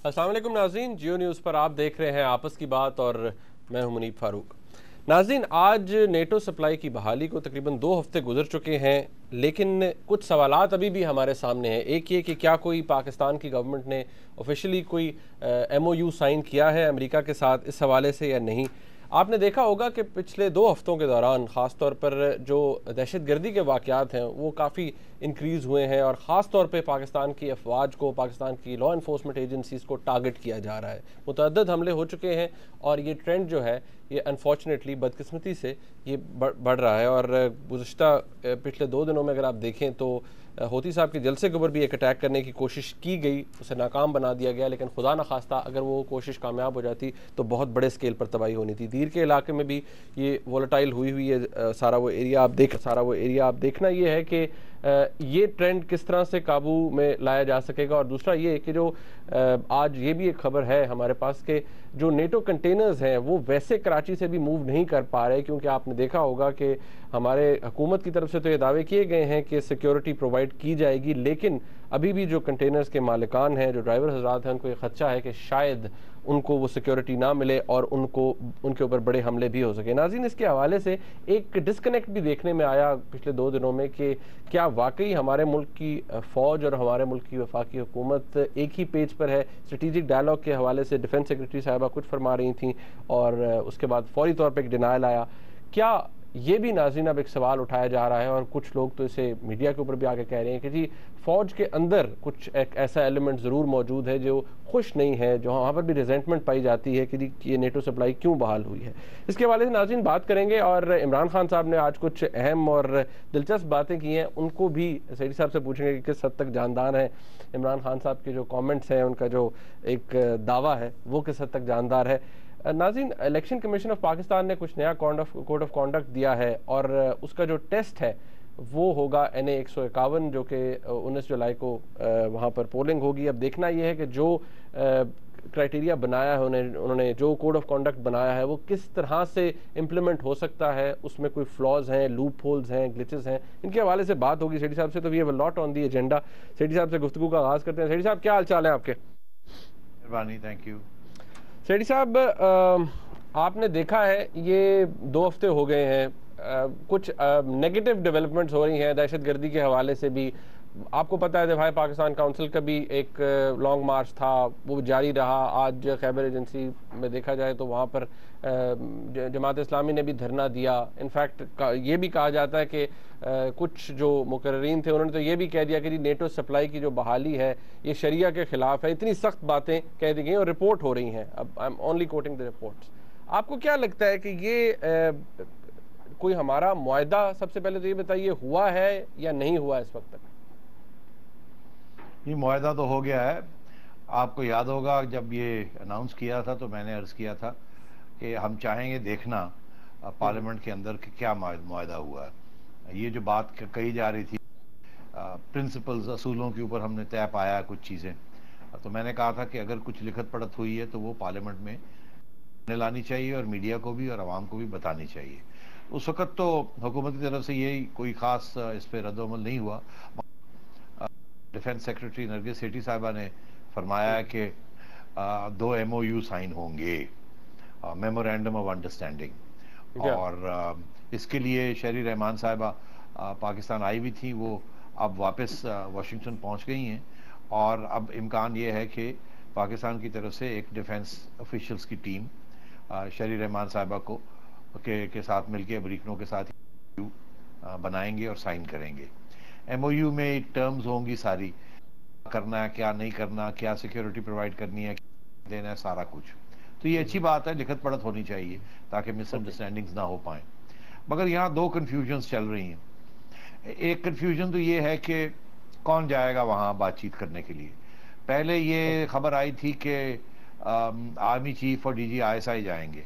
अस्सलाम वालेकुम नाज़रीन, जियो न्यूज़ पर आप देख रहे हैं आपस की बात और मैं हूं मुनीब फारूक। नाज़रीन, आज नेटो सप्लाई की बहाली को तकरीबन 2 हफ्ते गुजर चुके हैं, लेकिन कुछ सवालात अभी भी हमारे सामने हैं। एक ये कि क्या कोई पाकिस्तान की गवर्नमेंट ने ऑफिशियली कोई MOU साइन किया है अमेरिका के साथ इस हवाले से या नहीं। आपने देखा होगा कि पिछले 2 हफ्तों के दौरान ख़ास तौर पर जो दहशतगर्दी के वाक़यात हैं वो काफ़ी इंक्रीज़ हुए हैं और ख़ास तौर पे पाकिस्तान की अफवाज को, पाकिस्तान की लॉ इन्फोर्समेंट एजेंसीज़ को टारगेट किया जा रहा है। मुतअद्दिद हमले हो चुके हैं और ये ट्रेंड जो है ये अनफॉर्चुनेटली बदकिस्मती से ये बढ़ रहा है। और गुज़िश्ता पिछले 2 दिनों में अगर आप देखें तो होती साहब के जलसे के ऊपर भी एक अटैक करने की कोशिश की गई, उसे नाकाम बना दिया गया, लेकिन खुदा न खास्ता अगर वो कोशिश कामयाब हो जाती तो बहुत बड़े स्केल पर तबाही होनी थी। दीर के इलाके में भी ये वोलेटाइल हुई है सारा वो एरिया आप देखना ये है कि ये ट्रेंड किस तरह से काबू में लाया जा सकेगा। और दूसरा ये कि जो आज ये भी एक खबर है हमारे पास कि जो नेटो कंटेनर्स हैं वो वैसे कराची से भी मूव नहीं कर पा रहे, क्योंकि आपने देखा होगा कि हमारे हुकूमत की तरफ से तो ये दावे किए गए हैं कि सिक्योरिटी प्रोवाइड की जाएगी, लेकिन अभी भी जो कंटेनर्स के मालिकान हैं, जो ड्राइवर हजरात हैं, उनको ये खदशा है कि शायद उनको वो सिक्योरिटी ना मिले और उनके ऊपर बड़े हमले भी हो सके। नाज़रीन, इसके हवाले से एक डिस्कनेक्ट भी देखने में आया पिछले 2 दिनों में कि क्या वाकई हमारे मुल्क की फ़ौज और हमारे मुल्क की वफाकी हुकूमत एक ही पेज पर है। स्ट्रेटेजिक डायलॉग के हवाले से डिफेंस सेक्रेटरी साहिबा कुछ फरमा रही थी और उसके बाद फौरी तौर पर एक डिनायल आया। क्या ये भी नाज़रीन अब एक सवाल उठाया जा रहा है और कुछ लोग तो इसे मीडिया के ऊपर भी आके कह रहे हैं कि जी फ़ौज के अंदर कुछ एक ऐसा एलिमेंट ज़रूर मौजूद है जो खुश नहीं है, जो वहाँ पर भी रिजेंटमेंट पाई जाती है कि जी ये नेटो सप्लाई क्यों बहाल हुई है। इसके हवाले से नाज़रीन बात करेंगे और इमरान खान साहब ने आज कुछ अहम और दिलचस्प बातें की हैं, उनको भी सईदी साहब से पूछेंगे कि किस हद तक जानदार हैं इमरान खान साहब के जो कॉमेंट्स हैं, उनका जो एक दावा है वो किस हद तक जानदार है। नाज़रीन, इलेक्शन कमीशन ऑफ पाकिस्तान ने कुछ नया कोड ऑफ कॉन्डक्ट दिया है और उसका जो टेस्ट है वो होगा NA 151, जो कि 19 जुलाई को वहाँ पर पोलिंग होगी। अब देखना ये है कि जो क्राइटेरिया बनाया है उन्होंने जो कोड ऑफ कॉन्डक्ट बनाया है वो किस तरह से इम्प्लीमेंट हो सकता है, उसमें कोई फ्लॉज हैं, लूप होल्स हैं, ग्लिचेस हैं, इनके हवाले से बात होगी सेठी साहब से। तो we have a lot on the agenda. Sethi साहब से गुफ्तगू का आगाज़ करते हैं। सेठी साहब, क्या हाल चाल है आपके? मेहरबानी, थैंक यू। सेठी साहब, आपने देखा है ये 2 हफ्ते हो गए हैं, कुछ नेगेटिव डेवलपमेंट्स हो रही हैं दहशतगर्दी के हवाले से भी। आपको पता है दिफाए पाकिस्तान काउंसिल का भी एक लॉन्ग मार्च था, वो जारी रहा। आज खैबर एजेंसी में देखा जाए तो वहाँ पर जमात इस्लामी ने भी धरना दिया। इनफैक्ट ये भी कहा जाता है कि कुछ जो मुकर्रीन थे उन्होंने तो ये भी कह दिया कि जी नेटो सप्लाई की जो बहाली है ये शरिया के खिलाफ है। इतनी सख्त बातें कह दी गई और रिपोर्ट हो रही हैं। अब I am only coating the reports. आपको क्या लगता है कि ये कोई हमारा मुआहदा, सबसे पहले तो ये बताइए, हुआ है या नहीं हुआ इस वक्त तक? ये मुआहदा तो हो गया है। आपको याद होगा जब ये अनाउंस किया था तो मैंने अर्ज़ किया था कि हम चाहेंगे देखना पार्लियामेंट के अंदर कि क्या मुआहदा हुआ है। ये जो बात कही जा रही थी प्रिंसिपल्स, असूलों के ऊपर हमने तय पाया कुछ चीज़ें, तो मैंने कहा था कि अगर कुछ लिखत पढ़त हुई है तो वो पार्लियामेंट में लानी चाहिए और मीडिया को भी और आवाम को भी बतानी चाहिए। उस वक़्त तो हुकूमत की तरफ से यही कोई ख़ास इस पर रद्द-ओ-अमल नहीं हुआ। डिफेंस सेक्रेटरी नरगिस सेठी साहिबा ने फरमाया कि 2 MOU साइन होंगे, मेमोरेंडम ऑफ अंडरस्टैंडिंग, और इसके लिए शहरी रहमान साहिबा पाकिस्तान आई हुई थी, वो अब वापस वाशिंगटन पहुंच गई हैं और अब इम्कान ये है कि पाकिस्तान की तरफ से एक डिफेंस ऑफिशियल्स की टीम शहरी रहमान साहिबा को के साथ मिलकर अमरीकनों के साथ बनाएंगे और साइन करेंगे। MOU में टर्म्स होंगी सारी, करना है क्या नहीं करना, क्या सिक्योरिटी प्रोवाइड करनी है, देना है, सारा कुछ। तो ये अच्छी बात है, लिखत पढ़त होनी चाहिए ताकि मिसअंडरस्टैंडिंग्स ना हो पाए। मगर यहाँ 2 कन्फ्यूजन्स चल रही हैं। एक कन्फ्यूजन तो ये है कि कौन जाएगा वहाँ बातचीत करने के लिए। पहले ये खबर आई थी कि आर्मी चीफ और DG ISI जाएंगे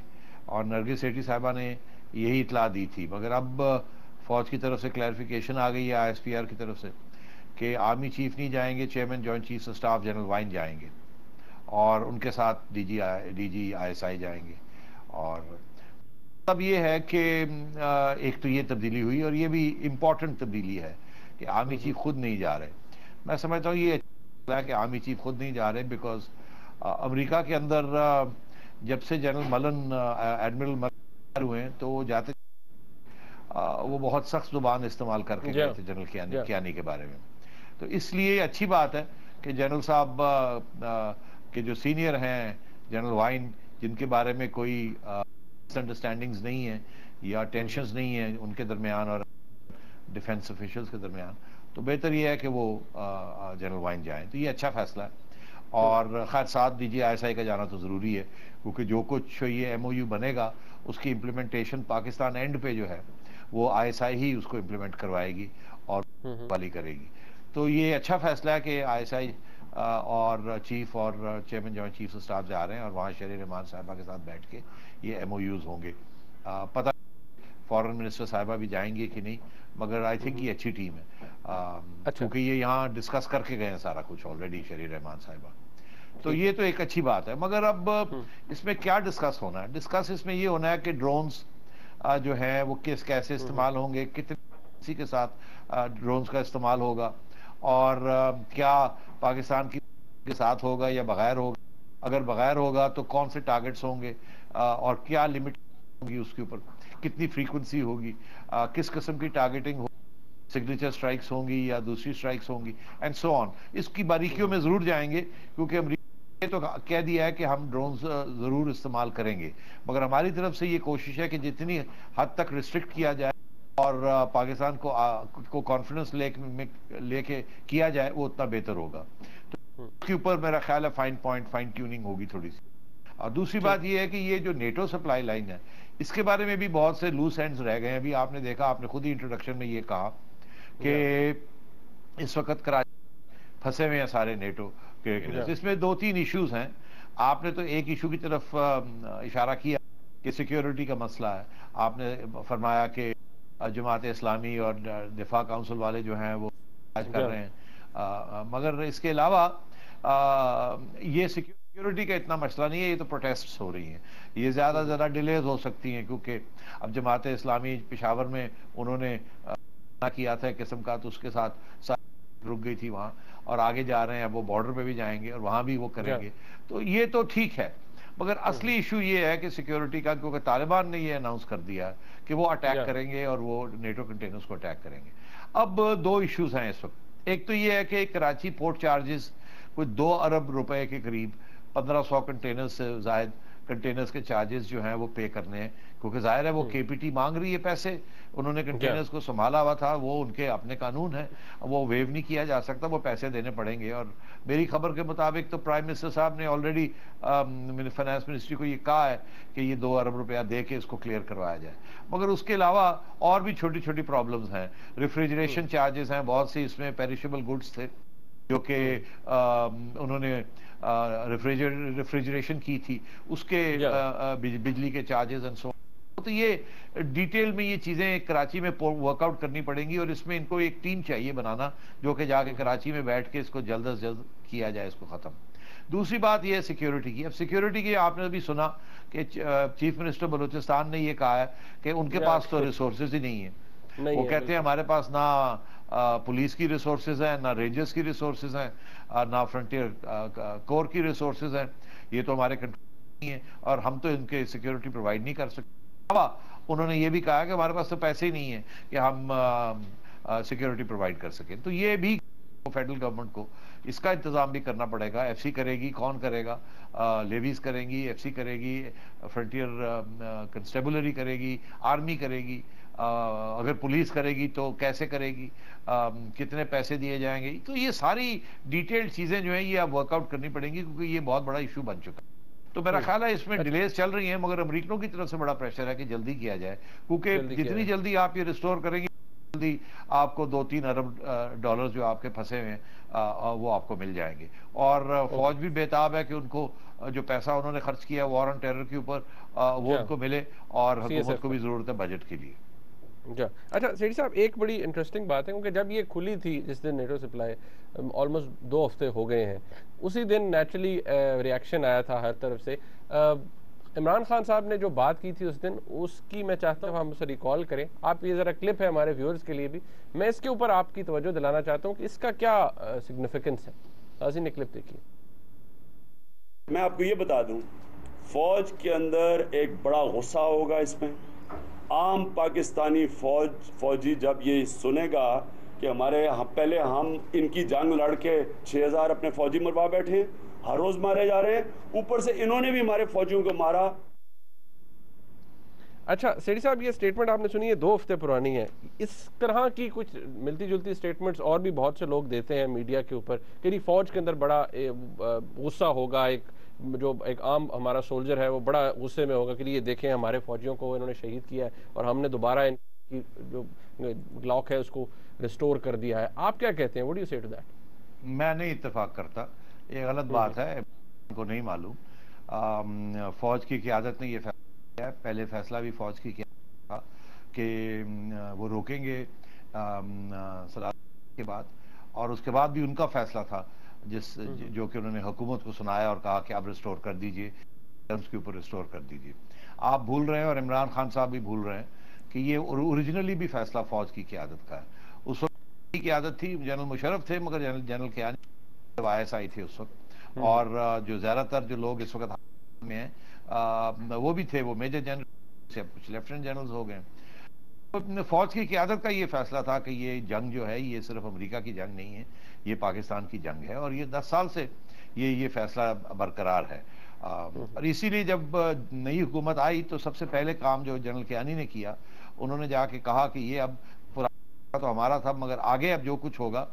और नरगिस सेठी साहिबा ने यही इतला दी थी, मगर अब फौज की तरफ से क्लैरिफिकेशन आ गई है ISPR की तरफ से कि आर्मी चीफ नहीं जाएंगे, chairman joint chief of staff general wine जाएंगे और उनके साथ DG ISI जाएंगे। और तब ये है कि एक तो ये तब्दीली हुई और ये भी इम्पोर्टेंट तब्दीली है कि आर्मी चीफ खुद नहीं जा रहे। मैं समझता हूँ ये अच्छा है कि आर्मी चीफ खुद नहीं जा रहे, बिकॉज अमेरिका के अंदर जब से जनरल मलन एडमिरल मलन हुए हैं तो वो जाते वो बहुत सख्त जुबान इस्तेमाल करके गए थे जनरल कियानी के बारे में। तो इसलिए अच्छी बात है कि जनरल साहब के जो सीनियर हैं जनरल वाइन, जिनके बारे में कोई मिसअंडरस्टैंडिंग्स नहीं है या टेंशन्स नहीं है उनके दरमियान और डिफेंस ऑफिशियल्स के दरमियान, तो बेहतर ये है कि वो जनरल वाइन जाएं। तो ये अच्छा फैसला है और खैर साथ दीजिए ISI का जाना तो ज़रूरी है, क्योंकि जो कुछ ये MOU बनेगा उसकी इम्प्लीमेंटेशन पाकिस्तान एंड पे जो है वो ISI ही उसको इम्प्लीमेंट करवाएगी और वाली करेगी। तो ये अच्छा फैसला है कि ISI और चीफ और chairman joint chief of staff जा रहे हैं और वहाँ शहरी रहमान साहिबा के साथ बैठ के ये MOUs होंगे। पता फॉरेन मिनिस्टर साहिबा भी जाएंगे कि नहीं, मगर आई थिंक ये अच्छी टीम है क्योंकि ये यहाँ डिस्कस करके गए हैं सारा कुछ ऑलरेडी शहरी रहमान साहिबा। तो ये तो एक अच्छी बात है। मगर अब इसमें क्या डिस्कस होना है? डिस्कस इसमें ये होना है कि ड्रोन्स जो है वो कैसे इस्तेमाल होंगे, कितने के साथ ड्रोन्स का इस्तेमाल होगा और क्या पाकिस्तान के साथ होगा या बगैर होगा। अगर बगैर होगा तो कौन से टारगेट्स होंगे और क्या लिमिट होगी, उसके ऊपर कितनी फ्रीक्वेंसी होगी, किस किस्म की टारगेटिंग होगी, सिग्नेचर स्ट्राइक्स होंगी या दूसरी स्ट्राइक्स होंगी एंड सो ऑन। इसकी बारीकियों में जरूर जाएंगे क्योंकि अमेरिका ने तो कह दिया है कि हम ड्रोन्स जरूर इस्तेमाल करेंगे, मगर हमारी तरफ से ये कोशिश है कि जितनी हद तक रिस्ट्रिक्ट किया जाए और पाकिस्तान को कॉन्फिडेंस लेके किया जाए वो उतना बेहतर होगा। तो इसके ऊपर मेरा ख्याल है फाइन ट्यूनिंग होगी थोड़ी सी। और दूसरी बात ये है कि ये जो नेटो सप्लाई लाइन है इसके बारे में भी बहुत से लूज एंड्स रह गए हैं। अभी आपने देखा, आपने खुद ही इंट्रोडक्शन में ये कहा कि इस वक्त कराची फंसे हुए हैं सारे नेटो के। इसमें 2-3 इश्यूज हैं। आपने तो एक इशू की तरफ इशारा किया कि सिक्योरिटी का मसला है। आपने फरमाया कि जमात इस्लामी और दिफा काउंसिल वाले जो हैं वो आज कर रहे हैं, मगर इसके अलावा ये सिक्योरिटी का इतना मसला नहीं है, ये तो प्रोटेस्ट्स हो रही हैं। ये ज़्यादा डिलेज हो सकती हैं क्योंकि अब जमात इस्लामी पेशावर में उन्होंने किया था किस्म का, तो उसके साथ रुक गई थी वहाँ और आगे जा रहे हैं। अब वो बॉर्डर पे भी जाएंगे और वहाँ भी वो करेंगे। तो ये तो ठीक है, मगर असली इशू ये है कि सिक्योरिटी का, क्योंकि तालिबान ने ये अनाउंस कर दिया कि वो अटैक करेंगे और वो नेटो कंटेनर्स को अटैक करेंगे। अब 2 इश्यूज हैं इस वक्त। एक तो ये है कि कराची पोर्ट चार्जेस कोई 2 अरब रुपए के करीब 1500 कंटेनर्स से जायद कंटेनर्स के चार्जेस जो हैं वो पे करने हैं, क्योंकि जाहिर है वो KPT मांग रही है पैसे। उन्होंने कंटेनर्स को संभाला हुआ था, वो उनके अपने कानून है, वो वेव नहीं किया जा सकता, वो पैसे देने पड़ेंगे। और मेरी खबर के मुताबिक तो प्राइम मिनिस्टर साहब ने ऑलरेडी फाइनेंस मिनिस्ट्री को ये कहा है कि ये 2 अरब रुपया दे के इसको क्लियर करवाया जाए। मगर उसके अलावा और भी छोटी छोटी प्रॉब्लम्स हैं। रेफ्रिजरेशन चार्जेस हैं, बहुत सी इसमें पेरिशेबल गुड्स थे जो कि उन्होंने रेफ्रिजरेशन की थी, उसके बिजली के चार्जेस एंड सो। तो ये डिटेल में ये चीज़ें कराची में वर्कआउट करनी पड़ेंगी और इसमें इनको एक टीम चाहिए बनाना जो कि जाके कराची में बैठ के इसको जल्द से जल्द किया जाए, इसको ख़त्म। दूसरी बात ये है सिक्योरिटी की। अब सिक्योरिटी की आपने भी सुना कि चीफ मिनिस्टर बलूचिस्तान ने ये कहा है कि उनके पास तो रिसोर्सेज ही नहीं है। वो कहते हैं हमारे पास ना पुलिस की रिसोर्सेज हैं, ना रेंजर्स की रिसोर्सेज हैं, ना फ्रंटियर कोर की रिसोर्सेज हैं। ये तो हमारे कंट्रोल नहीं है और हम तो इनके सिक्योरिटी प्रोवाइड नहीं कर सकते। उन्होंने ये भी कहा कि हमारे पास तो पैसे ही नहीं है कि हम सिक्योरिटी प्रोवाइड कर सकें। तो ये भी फेडरल गवर्नमेंट को इसका इंतजाम भी करना पड़ेगा। FC करेगी, कौन करेगा? लेवीज करेंगी, FC करेगी, फ्रंटियर कंस्टेबलरी करेगी, आर्मी करेगी, अगर पुलिस करेगी तो कैसे करेगी, कितने पैसे दिए जाएंगे। तो ये सारी डिटेल्ड चीज़ें जो हैं ये अब वर्कआउट करनी पड़ेंगी क्योंकि ये बहुत बड़ा इशू बन चुका है। तो मेरा ख्याल है इसमें डिलेज चल रही हैं, मगर अमरीकनों की तरफ से बड़ा प्रेशर है कि जल्दी किया जाए, क्योंकि जितनी जल्दी आप ये रिस्टोर करेंगे जल्दी आपको 2-3 अरब डॉलर जो आपके फंसे हुए हैं वो आपको मिल जाएंगे। और फौज भी बेताब है कि उनको जो पैसा उन्होंने खर्च किया वॉर ऑन टेरर के ऊपर वो उनको मिले और हुकूमत को भी जरूरत है बजट के लिए। अच्छा सेठी साहब, एक बड़ी इंटरेस्टिंग बात है क्योंकि जब ये खुली थी जिस दिन नेटो सप्लाई, ऑलमोस्ट 2 हफ्ते हो गए हैं, उसी दिन नेचुरली रिएक्शन आया था हर तरफ से। इमरान खान साहब ने जो बात की थी उस दिन, उसकी मैं चाहता हूँ हम उसे रिकॉल करें। आप ये ज़रा क्लिप है हमारे व्यूअर्स के लिए भी, मैं इसके ऊपर आपकी तवज्जो दिलाना चाहता हूँ कि इसका क्या सिग्निफिकेंस है। नाज़रीन ने क्लिप देखिए। मैं आपको ये बता दूं, फौज के अंदर एक बड़ा गुस्सा होगा इसमें। आम पाकिस्तानी फौजी जब ये सुनेगा कि पहले हम इनकी जंग लड़ के 6000 अपने फौजी मरवा बैठे हैं, हर रोज मारे जा रहे हैं, ऊपर से इन्होंने भी हमारे फौजियों को मारा। अच्छा सेठी साहब, ये स्टेटमेंट आपने सुनी है 2 हफ्ते पुरानी है। इस तरह की कुछ मिलती जुलती स्टेटमेंट्स और भी बहुत से लोग देते हैं मीडिया के ऊपर कि फौज के अंदर बड़ा गुस्सा होगा, एक आम हमारा सोल्जर है वो बड़ा गुस्से में होगा कि ये देखें हमारे फौजियों को इन्होंने शहीद किया है और हमने दोबारा इनकी जो ग्लॉक है उसको रिस्टोर कर दिया है। आप क्या कहते हैं? व्हाट डू यू से टू दैट? मैं नहीं इत्तेफाक करता, ये गलत बात है, को नहीं मालूम। फौज की क़यादत ने ये फैसला है, पहले फैसला भी फौज की किया था कि वो रोकेंगे सलाह के बाद, और उसके बाद भी उनका फैसला था जो कि उन्होंने हुकूमत को सुनाया और कहा कि आप रिस्टोर कर दीजिए, टर्म्स के ऊपर रिस्टोर कर दीजिए। आप भूल रहे हैं और इमरान खान साहब भी भूल रहे हैं कि ये ओरिजिनली भी फैसला फौज की क़यादत का है। उस वक्त की क़यादत थी, जनरल मुशर्रफ थे, मगर जनरल कियानी ISI थे उस वक्त, और जो ज़्यादातर जो लोग इस वक्त में हैं वो भी थे, वो मेजर जनरल से कुछ लेफ्टिनेंट जनरल्स हो गए। तो फौज की क़यादत का ये फैसला था कि ये जंग जो है ये सिर्फ अमेरिका की जंग नहीं है, ये पाकिस्तान की जंग है, और ये 10 साल से ये फैसला बरकरार है। और इसीलिए जब नई हुकूमत आई तो सबसे पहले काम जो जनरल कियानी ने किया, उन्होंने जाके कहा कि ये अब पुराना तो हमारा था, मगर आगे अब जो कुछ होगा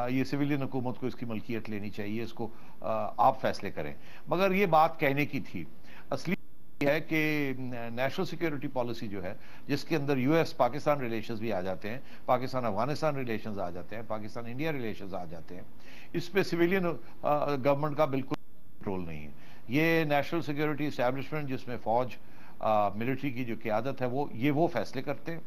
ये सिविलियन हुकूमत को इसकी मलकियत लेनी चाहिए, इसको आप फैसले करें। मगर ये बात कहने की थी, असली है कि नेशनल सिक्योरिटी पॉलिसी जो है, जिसके अंदर US पाकिस्तान रिलेशंस भी आ जाते हैं, पाकिस्तान अफगानिस्तान रिलेशंस आ जाते हैं, पाकिस्तान इंडिया रिलेशंस आ जाते हैं, इस पे सिविलियन गवर्नमेंट का बिल्कुल कंट्रोल नहीं है। ये नेशनल सिक्योरिटी इस्टेब्लिशमेंट जिसमें फौज मिलिट्री की जो क़यादत है वो फैसले करते हैं,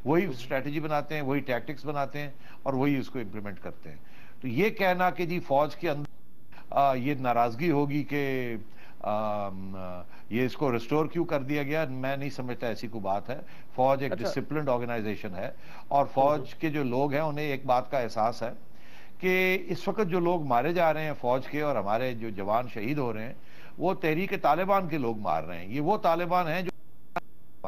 वही स्ट्रेटजी बनाते हैं, वही टैक्टिक्स बनाते हैं और वही इसको इम्प्लीमेंट करते हैं। तो ये कहना कि जी फौज के अंदर ये नाराजगी होगी कि ये इसको रिस्टोर क्यों कर दिया गया, मैं नहीं समझता ऐसी कोई बात है। फौज एक डिसिप्लिन्ड ऑर्गेनाइजेशन है, और फौज के जो लोग हैं उन्हें एक बात का एहसास है कि इस वक्त जो लोग मारे जा रहे हैं फौज के, और हमारे जो जवान शहीद हो रहे हैं, वो तहरीक तालिबान के लोग मार रहे हैं। ये वो तालिबान हैं जो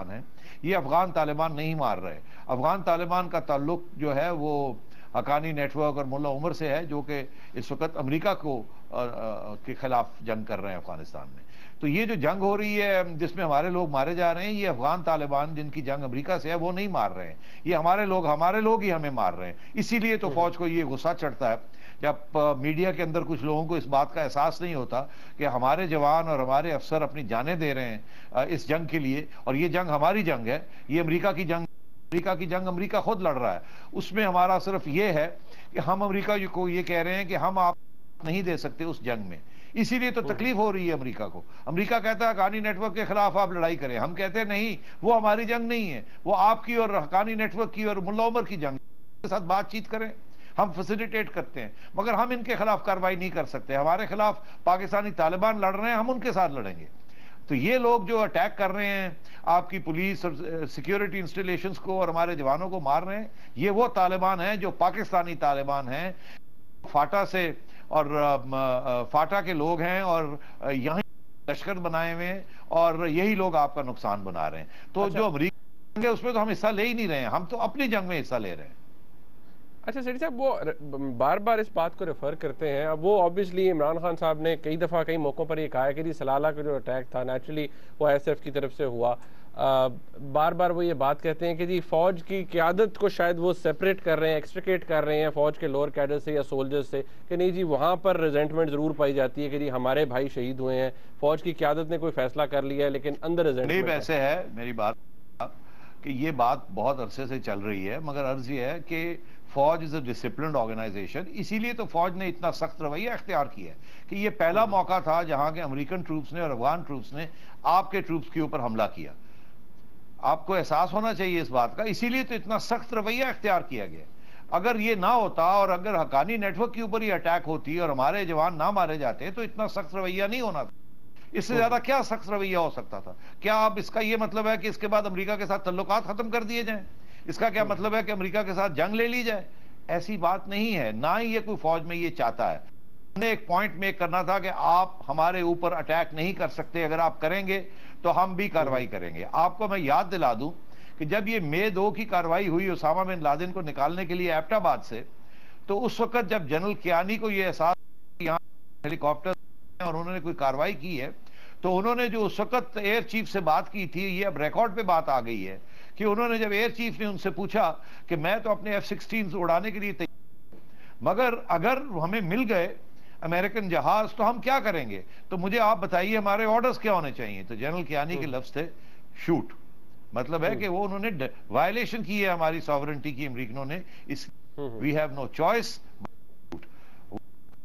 है, ये अफगान तालिबान नहीं मार रहे। अफगान तालिबान का ताल्लुक जो है वो हकानी नेटवर्क और मुल्ला उमर से है, जो कि इस वक्त अमेरिका के खिलाफ जंग कर रहे हैं अफगानिस्तान में। तो ये जो जंग हो रही है जिसमें हमारे लोग मारे जा रहे हैं, ये अफगान तालिबान जिनकी जंग अमेरिका से है वो नहीं मार रहे हैं, ये हमारे लोग ही हमें मार रहे हैं। इसीलिए तो फौज को ये गुस्सा चढ़ता है जब मीडिया के अंदर कुछ लोगों को इस बात का एहसास नहीं होता कि हमारे जवान और हमारे अफसर अपनी जानें दे रहे हैं इस जंग के लिए, और ये जंग हमारी जंग है, ये अमेरिका की जंग अमेरिका खुद लड़ रहा है। उसमें हमारा सिर्फ ये है कि हम अमेरिका को ये कह रहे हैं कि हम आप नहीं दे सकते उस जंग में, इसीलिए तो तकलीफ हो रही है अमेरिका को। अमेरिका कहता है हकानी नेटवर्क के खिलाफ आप लड़ाई करें, हम कहते हैं नहीं, वो हमारी जंग नहीं है, वो आपकी और हकानी नेटवर्क की और मुल्ला उमर की जंग, के साथ बातचीत करें, हम फैसिलिटेट करते हैं, मगर हम इनके खिलाफ कार्रवाई नहीं कर सकते। हमारे खिलाफ पाकिस्तानी तालिबान लड़ रहे हैं, हम उनके साथ लड़ेंगे। तो ये लोग जो अटैक कर रहे हैं आपकी पुलिस और सिक्योरिटी इंस्टॉलेशंस को और हमारे जवानों को मार रहे हैं, ये वो तालिबान हैं जो पाकिस्तानी तालिबान हैं, फाटा से, और फाटा के लोग हैं, और यहीं लश्कर बनाए हुए हैं, और यही लोग आपका नुकसान बना रहे हैं। तो जो अमेरिका है उसमें तो हम हिस्सा ले ही नहीं रहे हैं, हम तो अपनी जंग में हिस्सा ले रहे हैं। अच्छा सेठी साहब, वो बार बार इस बात को रेफर करते हैं। अब वो ऑब्वियसली इमरान खान साहब ने कई दफ़ा कई मौक़ों पर ये कहा है कि सलाला का जो अटैक था नेचुरली वो ISF की तरफ से हुआ। बार बार वो ये बात कहते हैं कि जी फ़ौज की क़यादत को शायद वो सेपरेट कर रहे हैं, एक्सट्रिकेट कर रहे हैं फ़ौज के लोअर कैडर से या सोल्जर्स से, कि नहीं जी वहाँ पर रिजेंटमेंट ज़रूर पाई जाती है कि जी हमारे भाई शहीद हुए हैं, फ़ौज की क़यादत ने कोई फैसला कर लिया है लेकिन अंदर रिजेंटमेंट नहीं। वैसे है मेरी बात कि ये बात बहुत अरसे से चल रही है, मगर अर्ज ये है कि फौज इज अ डिसिप्लिन्ड ऑर्गेनाइजेशन, इसीलिए तो फौज ने इतना सख्त रवैया अख्तियार किया है कि ये पहला मौका था जहां के अमेरिकन ट्रूप्स ने और अफगान ट्रूप्स ने आपके ट्रूप्स के ऊपर हमला किया। आपको एहसास होना चाहिए इस बात का, इसीलिए तो इतना सख्त रवैया अख्तियार किया गया। अगर ये ना होता और अगर हकानी नेटवर्क के ऊपर ये अटैक होती और हमारे जवान ना मारे जाते तो इतना सख्त रवैया नहीं होना था। इससे ज्यादा क्या सख्त रवैया हो सकता था? क्या अब इसका यह मतलब है कि इसके बाद अमेरिका के साथ तल्लुकात खत्म कर दिए जाएं? इसका क्या मतलब है कि अमेरिका के साथ जंग ले ली जाए? ऐसी बात नहीं है, ना ही ये कोई फौज में ये चाहता है। उन्हें एक पॉइंट मेक करना था कि आप हमारे ऊपर अटैक नहीं कर सकते, अगर आप करेंगे तो हम भी कार्रवाई करेंगे। आपको मैं याद दिला दूं कि जब ये मई 2 की कार्रवाई हुई उसामा बिन लादेन को निकालने के लिए एबटाबाद से, तो उस वक्त जब जनरल कियानी को ये एहसास यहाँ हेलीकॉप्टर और उन्होंने कोई कार्रवाई की है, तो उन्होंने जो उस वक्त एयर चीफ से बात की थी, ये अब रिकॉर्ड पे बात आ गई है कि उन्होंने जब एयर चीफ ने उनसे पूछा कि मैं तो अपने F-16 उड़ाने के लिए तैयार, मगर अगर हमें मिल गए अमेरिकन जहाज तो हम क्या करेंगे, तो मुझे आप बताइए हमारे ऑर्डर्स क्या होने चाहिए। तो जनरल कियानी के लफ्ज थे शूट, मतलब है कि वो उन्होंने वायलेशन की है हमारी सॉवरेनिटी की अमेरिकनों ने, इस वी हैव नो चॉइस।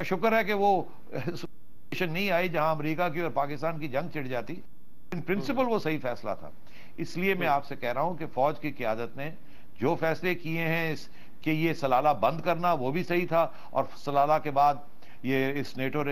शुक्र है कि वो नहीं आई जहां अमेरिका की और पाकिस्तान की जंग छिड़ जाती। इन प्रिंसिपल वो सही फैसला था। इसलिए मैं आपसे कह रहा हूं कि फौज की क़यादत ने जो फैसले किए हैं कि ये सलाला बंद करना वो भी सही था, और सलाला के बाद ये इस नेटो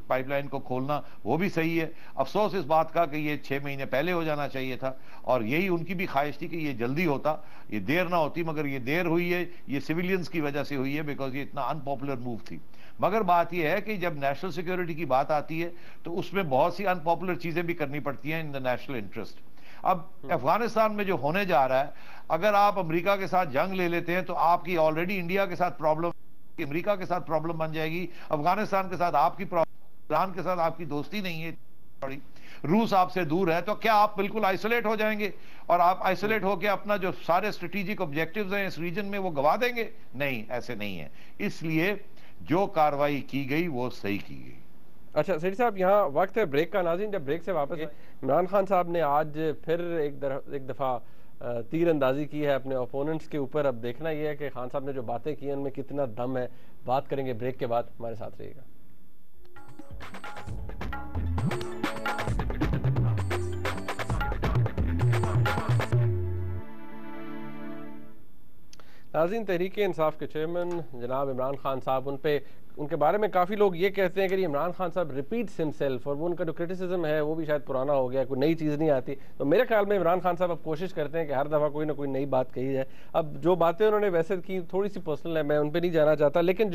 पाइपलाइन को खोलना वो भी सही है। अफसोस इस बात का कि ये 6 महीने पहले हो जाना चाहिए था, और यही उनकी भी ख्वाहिश थी कि ये जल्दी होता, ये देर ना होती, मगर ये देर हुई है, ये सिविलियंस की वजह से हुई है, बिकॉज ये इतना अनपॉपुलर मूव थी। मगर बात यह है कि जब नेशनल सिक्योरिटी की बात आती है तो उसमें बहुत सी अनपॉपुलर चीजें भी करनी पड़ती हैं इन द नेशनल इंटरेस्ट। अब अफगानिस्तान में जो होने जा रहा है, अगर आप अमेरिका के साथ जंग ले लेते हैं तो आपकी ऑलरेडी इंडिया के साथ प्रॉब्लम, अमेरिका के साथ प्रॉब्लम बन जाएगी, अफगानिस्तान के साथ आपकी प्रॉब्लम, ईरान के साथ आपकी दोस्ती नहीं है, रूस आपसे दूर है, तो क्या आप बिल्कुल आइसोलेट हो जाएंगे और आप आइसोलेट होकर अपना जो सारे स्ट्रेटेजिक ऑब्जेक्टिव्स हैं इस रीजन में वो गवा देंगे? नहीं, ऐसे नहीं है। इसलिए जो कार्रवाई की गई वो सही की गई। अच्छा सेठी साहब, यहाँ वक्त है ब्रेक का। नाज़रीन, जब ब्रेक से वापस इमरान खान साहब ने आज फिर एक दफ़ा तीर अंदाजी की है अपने ओपोनेंट्स के ऊपर। अब देखना यह है कि खान साहब ने जो बातें की हैं उनमें कितना दम है। बात करेंगे ब्रेक के बाद, हमारे साथ रहिएगा। नाज़रीन, तहरीक इंसाफ के चेयरमैन जनाब इमरान खान साहब, उनके बारे में काफ़ी लोग ये कहते हैं कि इमरान खान साहब रिपीट्स हिमसेल्फ, और वो उनका जो क्रिटिसिज्म है वो भी शायद पुराना हो गया, कोई नई चीज़ नहीं आती। तो मेरे ख्याल में इमरान खान साहब अब कोशिश करते हैं कि हर दफ़ा कोई ना कोई नई बात कही जाए। अब जो बातें उन्होंने वैसे की थोड़ी सी पर्सनल है, मैं उन पर नहीं जाना चाहता, लेकिन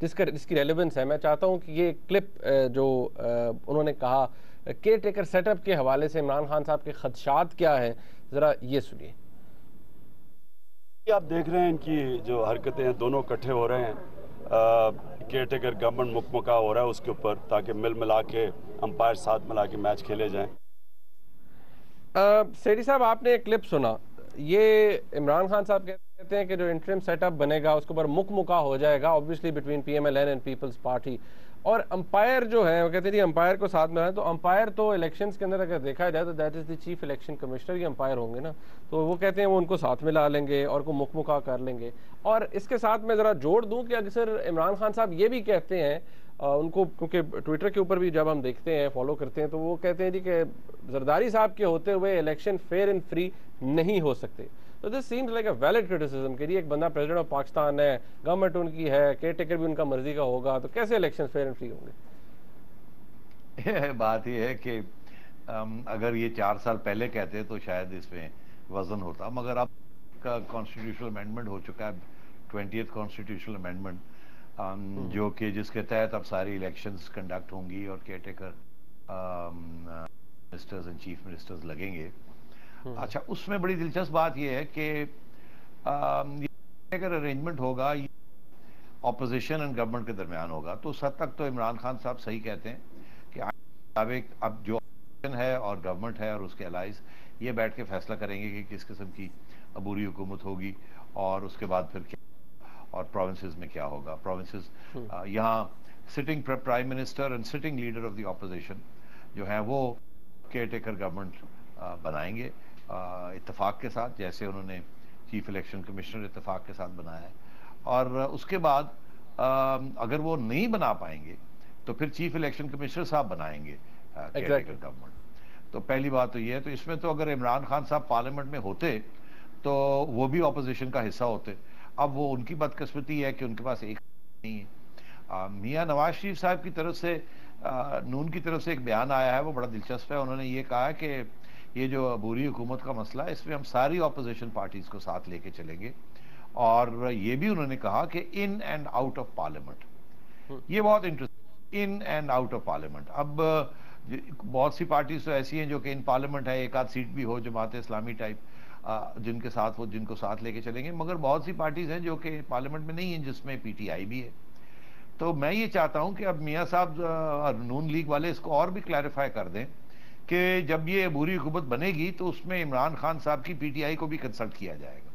जिसकी रेलेवेंस है, मैं चाहता हूँ कि ये क्लिप जो उन्होंने कहा केयर टेकर सेटअप के हवाले से इमरान खान साहब के खदशात क्या है, ज़रा ये सुनिए। आप देख रहे हैं इनकी जो हरकतें हैं, दोनों इकट्ठे हो रहे हैं, केयर टेकर गवर्नमेंट मुकमका हो रहा है उसके ऊपर, ताकि मिला के अंपायर साथ मिला के मैच खेले जाएं। सेठी साहब, आपने एक क्लिप सुना, ये इमरान खान साहब कहते हैं कि जो इंटरिम सेटअप बनेगा उसके ऊपर मुकमका हो जाएगा, obviously between PMLN and people's party, और अंपायर जो है वो कहते हैं अंपायर को साथ में है। तो अंपायर तो इलेक्शंस के अंदर अगर देखा जाए तो that is the chief election commissioner, ये अंपायर होंगे ना, तो वो कहते हैं वो उनको साथ में ला लेंगे और को मुकमुका कर लेंगे। और इसके साथ मैं ज़रा जोड़ दूं कि अक्सर इमरान खान साहब ये भी कहते हैं, उनको क्योंकि ट्विटर के ऊपर भी जब हम देखते हैं, फॉलो करते हैं, तो वो कहते हैं जी कि जरदारी साहब के होते हुए इलेक्शन फेयर एंड फ्री नहीं हो सकते। तो this seems like a valid criticism कि एक बंदा प्रेसिडेंट ऑफ पाकिस्तान है, गवर्नमेंट उनकी है, केयर टेकर भी उनका मर्जी का होगा, तो कैसे इलेक्शन फेयर एंड फ्री होंगे? बात यह है कि अगर ये 4 साल पहले कहते तो शायद इसमें वजन होता, मगर अब का कॉन्स्टिट्यूशनल अमेंडमेंट हो चुका है, 20th कॉन्स्टिट्यूशनल अमेंडमेंट, जो कि जिसके तहत अब सारी इलेक्शंस कंडक्ट होंगी और care taker ministers and chief ministers लगेंगे। अच्छा, उसमें बड़ी दिलचस्प बात यह है कि अगर अरेंजमेंट होगा ऑपोजिशन एंड गवर्नमेंट के दरमियान होगा, तो उस हद तक तो इमरान खान साहब सही कहते हैं कि अब जो ऑपोजिशन है और गवर्नमेंट है और उसके अलाइज ये बैठ के फैसला करेंगे कि किस किस्म की अबूरी हुकूमत होगी, और उसके बाद फिर क्या और प्रोविंसेस में क्या होगा। प्रोविंसेस यहाँ sitting prime minister and sitting leader of the opposition जो है वो केयर टेकर गवर्नमेंट बनाएंगे इत्तेफाक के साथ, जैसे उन्होंने चीफ इलेक्शन कमिश्नर इत्तेफाक के साथ बनाया है। और उसके बाद अगर वो नहीं बना पाएंगे तो फिर चीफ इलेक्शन कमिश्नर साहब बनाएंगे केयर टेकर गवर्नमेंट। तो पहली बात तो ये है। तो इसमें तो अगर इमरान खान साहब पार्लियामेंट में होते तो वो भी ऑपोजिशन का हिस्सा होते। अब वो उनकी बदकिस्मती है कि उनके पास एक नहीं है। मियां नवाज शरीफ साहब की तरफ से नून की तरफ से एक बयान आया है, वो बड़ा दिलचस्प है। उन्होंने ये कहा कि ये जो अबूरी हुकूमत का मसला है इसमें हम सारी ऑपोजिशन पार्टीज को साथ लेके चलेंगे, और ये भी उन्होंने कहा कि in and out of parliament. ये बहुत interesting in and out of parliament. अब बहुत सी पार्टीज तो ऐसी हैं जो कि इन पार्लियामेंट है, एक आध सीट भी हो जमात इस्लामी टाइप, जिनके साथ वो जिनको साथ लेके चलेंगे, मगर बहुत सी पार्टीज हैं जो कि पार्लियामेंट में नहीं है, जिसमें पीटीआई भी है। तो मैं ये चाहता हूं कि अब मियां साहब नून लीग वाले इसको और भी क्लैरिफाई कर दें कि जब ये अबूरी हुकूमत बनेगी तो उसमें इमरान खान साहब की पीटीआई को भी कंसल्ट किया जाएगा,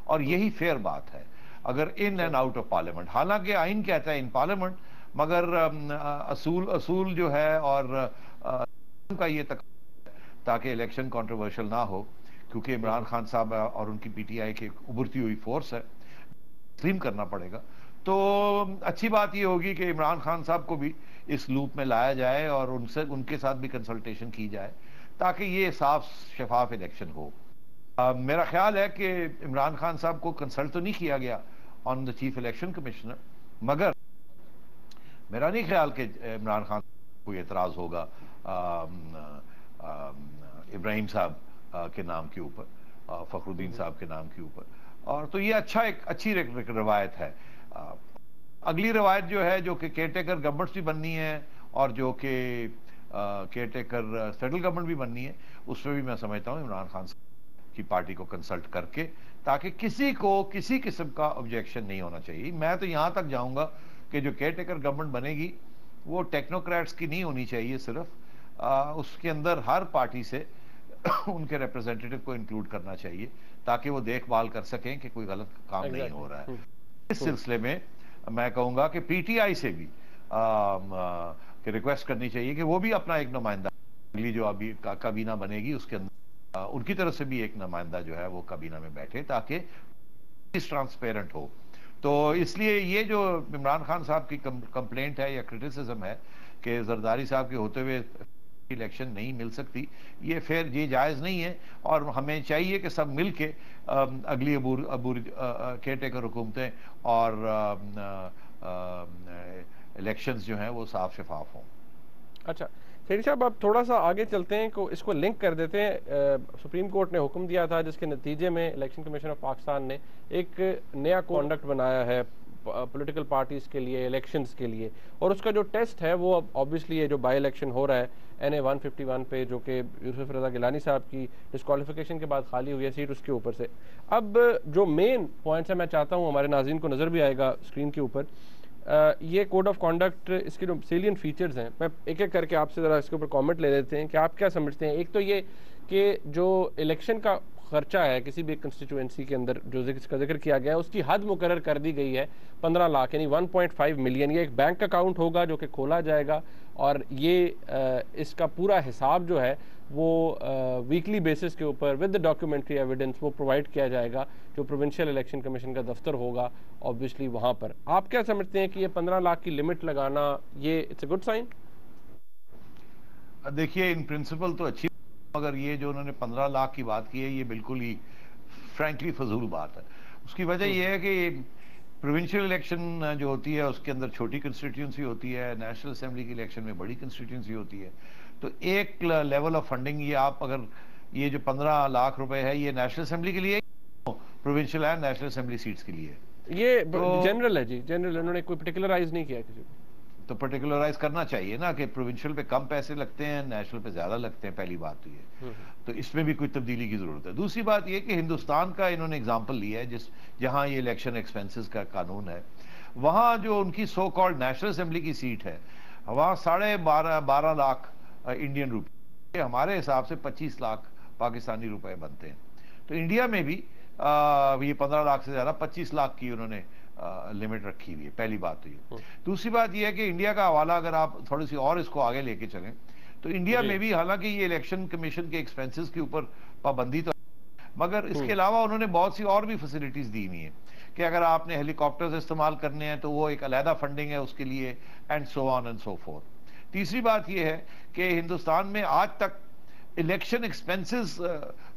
और यही फेयर बात है अगर in and out of parliament. हालांकि आइन कहता है इन पार्लियामेंट, मगर असूल जो है और का ये तक ताकि इलेक्शन कंट्रोवर्शियल ना हो, क्योंकि इमरान खान साहब और उनकी पीटीआई की उभरती हुई फोर्स है, तस्लीम करना पड़ेगा। तो अच्छी बात ये होगी कि इमरान खान साहब को भी इस लूप में लाया जाए और उनसे उनके साथ भी कंसल्टेशन की जाए ताकि ये साफ शफाफ इलेक्शन हो। मेरा ख्याल है कि इमरान खान साहब को कंसल्ट तो नहीं किया गया on the chief election commissioner, मगर मेरा नहीं ख्याल कि इमरान खान को एतराज होगा इब्राहिम साहब के नाम के ऊपर, फखरुद्दीन साहब के नाम के ऊपर। और तो ये अच्छी रवायत है। अगली रवायत जो है, जो कि केयरटेकर गवर्नमेंट्स भी बननी है और जो कि केयरटेकर सेंट्रल गवर्नमेंट भी बननी है, उसमें भी मैं समझता हूँ इमरान खान की पार्टी को कंसल्ट करके, ताकि किसी को किसी किस्म का ऑब्जेक्शन नहीं होना चाहिए। मैं तो यहाँ तक जाऊँगा कि जो केयरटेकर गवर्नमेंट बनेगी वो टेक्नोक्रेट्स की नहीं होनी चाहिए सिर्फ, उसके अंदर हर पार्टी से उनके रिप्रेजेंटेटिव को इंक्लूड करना चाहिए ताकि वो देखभाल कर सकें कि कोई गलत काम नहीं हो रहा है। इस सिलसिले में मैं कहूँगा कि पीटीआई से भी रिक्वेस्ट करनी चाहिए कि वो भी अपना एक नुमाइंदा, अगली जो अभी काबीना बनेगी उसके अंदर उनकी तरफ से भी एक नुमाइंदा जो है वो काबीना में बैठे ताकि ट्रांसपेरेंट हो। तो इसलिए ये जो इमरान खान साहब की कंप्लेंट है या क्रिटिसिज्म है कि जरदारी साहब के होते हुए इलेक्शन नहीं मिल सकती, ये फिर ये जायज़ नहीं है। और हमें चाहिए कि सब मिल के अगली केयरटेकर हुकूमतें और इलेक्शंस जो हैं वो साफ शफाफ हों। अच्छा सेठी साहब, आप थोड़ा सा आगे चलते हैं, को इसको लिंक कर देते हैं। सुप्रीम कोर्ट ने हुक्म दिया था जिसके नतीजे में इलेक्शन कमीशन ऑफ पाकिस्तान ने एक नया कॉन्डक्ट बनाया है पॉलिटिकल पार्टीज के लिए, इलेक्शंस के लिए, और उसका जो टेस्ट है वो अब ऑब्वियसली ये जो बाई इलेक्शन हो रहा है NA 151 पे, जो कि यूसुफ रजा गिलानी साहब की डिस्क्वालिफिकेशन के बाद खाली हुई है सीट, उसके ऊपर से अब जो मेन पॉइंट्स है, मैं चाहता हूँ हमारे नाज़रीन को नज़र भी आएगा स्क्रीन के ऊपर, ये कोड ऑफ कॉन्डक्ट, इसके जो सेलियन फीचर्स हैं, मैं एक एक करके आपसे ज़रा इसके ऊपर कमेंट ले लेते हैं कि आप क्या समझते हैं। एक तो ये कि जो इलेक्शन का खर्चा है किसी भी कंस्टिट्यूएंसी के अंदर जो इसका जिक्र किया गया है, उसकी हद मुकर्रर कर दी गई है 15 लाख यानी 1.5 मिलियन। ये एक बैंक अकाउंट होगा जो कि खोला जाएगा और ये इसका पूरा हिसाब जो है वो वीकली बेसिस के ऊपर विद द डॉक्यूमेंट्री एविडेंस वो प्रोवाइड किया जाएगा जो प्रोविंशियल इलेक्शन कमीशन का दफ्तर होगा ऑब्वियसली वहाँ पर। आप क्या समझते हैं कि ये 15 लाख की लिमिट लगाना, ये इट्स अ गुड साइन? देखिए, इन प्रिंसिपल तो अच्छी, मगर ये जो उन्होंने 15 लाख की बात की है ये बिल्कुल ही फ्रैंकली फजूल बात है। उसकी वजह यह है कि प्रोविंशियल इलेक्शन जो होती है उसके अंदर छोटी कंस्टिट्यूंसी होती है, नेशनल असेंबली की इलेक्शन में बड़ी कंस्टिट्यूंसी होती है। तो एक लेवल ऑफ फंडिंग, ये आप अगर ये जो 15 लाख रुपए है ये नेशनल असेंबली के लिए, provincial and national assembly seats के लिए, ये तो जनरल है जी, जनरल, उन्होंने कोई पर्टिकुलराइज नहीं किया किसी को। तो पर्टिकुलराइज करना चाहिए ना कि प्रोविंशियल पे कम पैसे लगते हैं, नेशनल पे ज्यादा लगते हैं, पहली बात तो ये। तो इसमें भी कोई तब्दीली की जरूरत है। दूसरी बात ये कि हिंदुस्तान का इन्होंने एग्जांपल लिया है जहां ये इलेक्शन एक्सपेंसेस का कानून है, वहां जो उनकी सो कॉल्ड नेशनल असेंबली की सीट है वहां 12.5 लाख इंडियन रुपए, हमारे हिसाब से 25 लाख पाकिस्तानी रुपए बनते हैं। तो इंडिया में भी ये 15 लाख से ज्यादा 25 लाख की उन्होंने लिमिट रखी हुई है, पहली बात तो ये। दूसरी बात ये है कि इंडिया का हवाला अगर आप थोड़ी सी और इसको आगे लेके चलें तो इंडिया में भी हालांकि ये इलेक्शन कमीशन के एक्सपेंसेस के ऊपर पाबंदी तो, मगर इसके अलावा उन्होंने बहुत सी और भी फैसिलिटीज दी हुई हैं कि अगर आपने हेलीकॉप्टर्स इस्तेमाल करने हैं तो वो एक अलहदा फंडिंग है उसके लिए, and so on and so fourth. तीसरी बात ये है कि हिंदुस्तान में आज तक इलेक्शन एक्सपेंसेस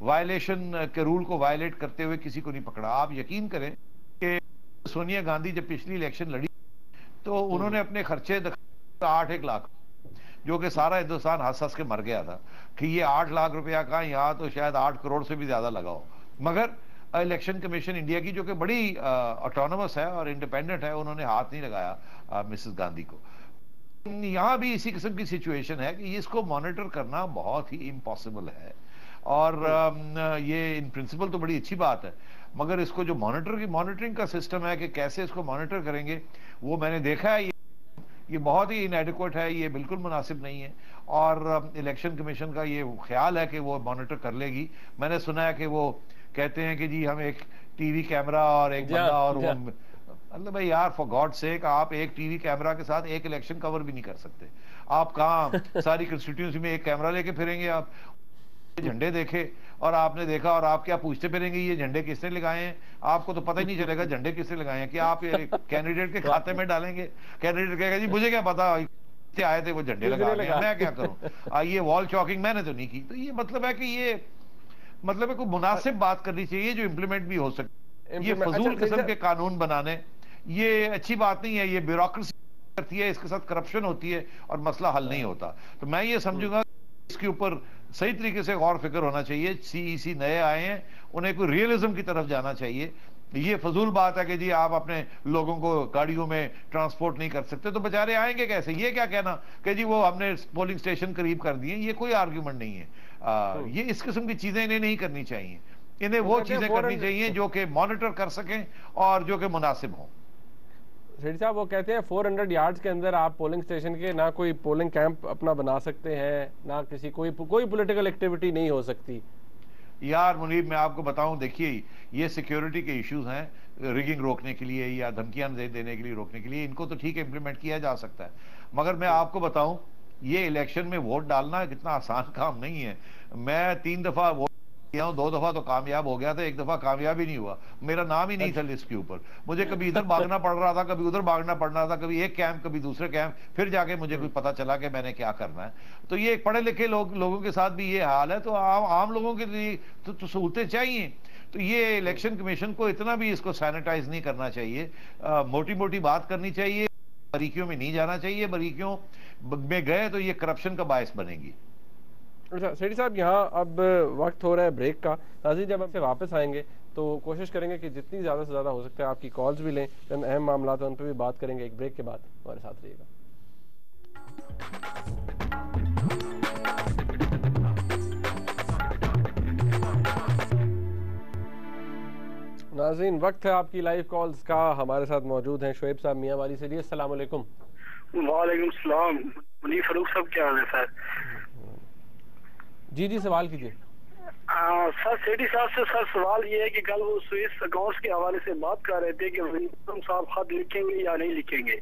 वायलेशन के रूल को वायलेट करते हुए किसी को नहीं पकड़ा। आप यकीन करें कि सोनिया गांधी जब पिछली इलेक्शन लड़ी तो उन्होंने अपने खर्चे 8 लाख, जो कि सारा हिंदुस्तान हंस हंस के मर गया था कि ये 8 लाख रुपया का, यहाँ तो शायद 8 करोड़ से भी ज्यादा लगा हो। मगर इलेक्शन कमीशन इंडिया की, जो कि बड़ी ऑटोनोमस है और इंडिपेंडेंट है, उन्होंने हाथ नहीं लगाया मिसेस गांधी को। यहाँ भी इसी किस्म की सिचुएशन है कि इसको मॉनिटर करना बहुत ही इम्पॉसिबल है। और ये इन प्रिंसिपल तो बड़ी अच्छी बात है, मगर इसको जो मॉनिटरिंग का सिस्टम है कि कैसे इसको मॉनिटर करेंगे, वो मैंने देखा है ये बहुत ही इनएडिक्वेट है, ये बिल्कुल मुनासिब नहीं है। और इलेक्शन कमीशन का ये ख्याल है कि वो मॉनिटर कर लेगी। मैंने सुना है कि वो कहते हैं कि जी हम एक टीवी कैमरा और एक बंदा, और वो मतलब भाई यार, फॉर गॉड सेक, आप एक टीवी कैमरा के साथ एक इलेक्शन कवर भी नहीं कर सकते। आप कहाँ सारी कंस्टिट्यूंसी में एक कैमरा लेके फिरेंगे? आप झंडे देखे और आपने देखा, और आप क्या पूछते फिरेंगे ये झंडे किसने लगाए हैं? आपको तो पता ही नहीं चलेगा झंडे किसने लगाए हैं। क्या आप ये कैंडिडेट के खाते में डालेंगे? कैंडिडेट कहेगा जी मुझे क्या पता आए थे वो झंडे लगा, मैं क्या करूं? ये वॉल चॉकिंग मैंने तो नहीं की। तो ये मतलब है कि ये मतलब है कोई मुनासिब बात करनी चाहिए जो इम्प्लीमेंट भी हो सके। ये फजूल किस्म के कानून बनाने ये अच्छी बात नहीं है। ये ब्यूरोक्रेसी करती है, इसके साथ करप्शन होती है और मसला हल नहीं होता। तो मैं ये समझूंगा इसके ऊपर सही तरीके से गौर फिक्र होना चाहिए। सीईसी नए आए हैं, उन्हें कोई रियलिज्म की तरफ जाना चाहिए। ये फजूल बात है कि जी आप अपने लोगों को गाड़ियों में ट्रांसपोर्ट नहीं कर सकते, तो बेचारे आएंगे कैसे? ये क्या कहना कि जी वो हमने पोलिंग स्टेशन करीब कर दिए, ये कोई आर्ग्यूमेंट नहीं है। ये इस किस्म की चीजें इन्हें नहीं करनी चाहिए। इन्हें वो चीजें करनी चाहिए जो कि मॉनिटर कर सकें और जो कि मुनासिब हों। सेठी साहब वो कहते हैं 400 यार्ड्स के अंदर आप पोलिंग स्टेशन के ना कोई पोलिंग कैंप अपना बना सकते हैं, ना किसी कोई पॉलिटिकल एक्टिविटी नहीं हो सकती। यार मुनीब, मैं आपको बताऊं, देखिए ये सिक्योरिटी के इश्यूज हैं, रिगिंग रोकने के लिए या धमकियां देने के लिए रोकने के लिए, इनको तो ठीक है इंप्लीमेंट किया जा सकता है। मगर मैं आपको बताऊं, ये इलेक्शन में वोट डालना कितना आसान काम नहीं है। मैं 3 दफा वोट 2 दफा तो कामयाब हो गया था, 1 दफा कामयाब ही नहीं हुआ। मेरा नाम ही नहीं था लिस्ट के ऊपर। मुझे कभी इधर भागना पड़ रहा था, कभी उधर भागना पड़ रहा था, कभी एक कैंप कभी दूसरे कैंप, फिर जाके मुझे कोई पता चला कि मैंने क्या करना है। तो ये पढ़े लिखे लोगों के साथ भी ये हाल है। तो आम लोगों के लिए तो सहूलतें चाहिए। तो ये इलेक्शन कमीशन को इतना भी इसको सैनिटाइज नहीं करना चाहिए। मोटी मोटी बात करनी चाहिए, बारीकियों में नहीं जाना चाहिए। बारीकियों में गए तो ये करप्शन का बायस बनेगी। अच्छा सेठी साहब, यहाँ अब वक्त हो रहा है ब्रेक का। नाज़रीन, जब आपसे वापस आएंगे तो कोशिश करेंगे कि जितनी ज़्यादा से ज़्यादा हो सकता है आपकी कॉल्स भी लें, चंद अहम मामला हैं उन पर भी बात करेंगे। एक ब्रेक के बाद हमारे साथ रहिएगा। नाज़रीन, वक्त है आपकी लाइव कॉल्स का। हमारे साथ मौजूद हैं शोएब साहब मियाँ वाली से। जी अस्सलाम वालेकुम। वालेकुम सलाम। मुनीफ फारूक साहब, क्या हाल है सर? जी सवाल कीजिए। सर सेठी साहब से सर सवाल ये है कि कल वो स्विस अकाउंट्स के हवाले से बात कर रहे थे कि वजीर साहब खत लिखेंगे या नहीं लिखेंगे।